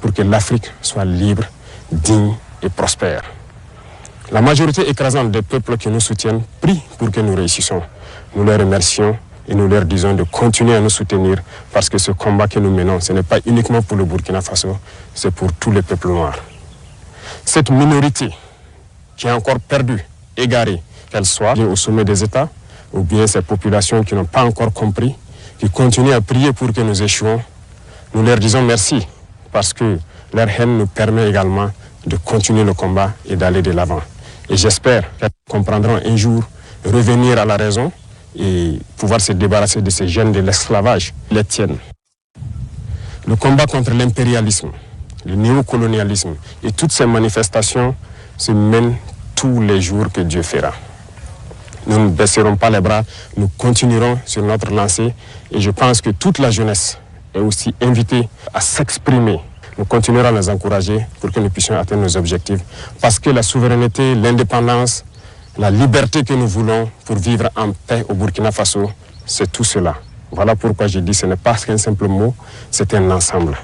pour que l'Afrique soit libre, digne et prospère. La majorité écrasante des peuples qui nous soutiennent prie pour que nous réussissions. Nous les remercions et nous leur disons de continuer à nous soutenir parce que ce combat que nous menons, ce n'est pas uniquement pour le Burkina Faso, c'est pour tous les peuples noirs. Cette minorité qui est encore perdue, égarée, qu'elle soit au sommet des États, ou bien ces populations qui n'ont pas encore compris, qui continuent à prier pour que nous échouons, nous leur disons merci parce que leur haine nous permet également de continuer le combat et d'aller de l'avant. Et j'espère qu'elles comprendront un jour revenir à la raison et pouvoir se débarrasser de ces gènes de l'esclavage, les tiennent. Le combat contre l'impérialisme, le néocolonialisme et toutes ces manifestations se mènent tous les jours que Dieu fera. Nous ne baisserons pas les bras, nous continuerons sur notre lancée et je pense que toute la jeunesse est aussi invitée à s'exprimer. Nous continuerons à les encourager pour que nous puissions atteindre nos objectifs parce que la souveraineté, l'indépendance, la liberté que nous voulons pour vivre en paix au Burkina Faso, c'est tout cela. Voilà pourquoi je dis que ce n'est pas qu'un simple mot, c'est un ensemble.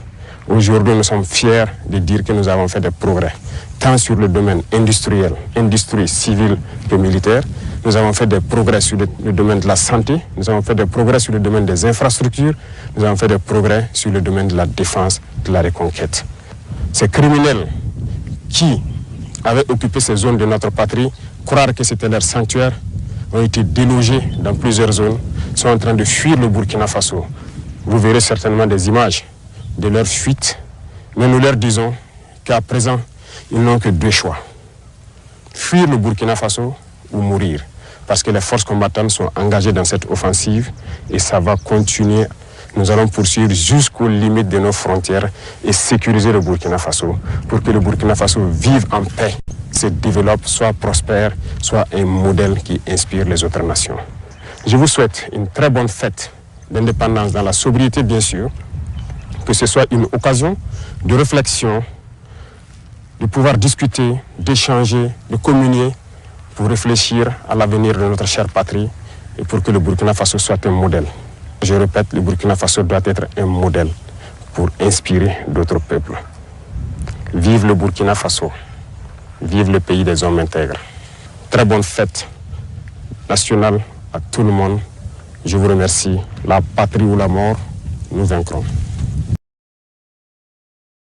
Aujourd'hui, nous sommes fiers de dire que nous avons fait des progrès, tant sur le domaine industriel, industrie civile que militaire. Nous avons fait des progrès sur le domaine de la santé, nous avons fait des progrès sur le domaine des infrastructures, nous avons fait des progrès sur le domaine de la défense, de la reconquête. Ces criminels qui avaient occupé ces zones de notre patrie, croire que c'était leur sanctuaire, ont été délogés dans plusieurs zones, sont en train de fuir le Burkina Faso. Vous verrez certainement des images de leur fuite, mais nous leur disons qu'à présent, ils n'ont que deux choix. Fuir le Burkina Faso ou mourir, parce que les forces combattantes sont engagées dans cette offensive et ça va continuer. Nous allons poursuivre jusqu'aux limites de nos frontières et sécuriser le Burkina Faso pour que le Burkina Faso vive en paix, se développe, soit prospère, soit un modèle qui inspire les autres nations. Je vous souhaite une très bonne fête d'indépendance dans la sobriété, bien sûr, que ce soit une occasion de réflexion, de pouvoir discuter, d'échanger, de communier pour réfléchir à l'avenir de notre chère patrie et pour que le Burkina Faso soit un modèle. Je répète, le Burkina Faso doit être un modèle pour inspirer d'autres peuples. Vive le Burkina Faso, vive le pays des hommes intègres. Très bonne fête nationale à tout le monde. Je vous remercie. La patrie ou la mort, nous vaincrons.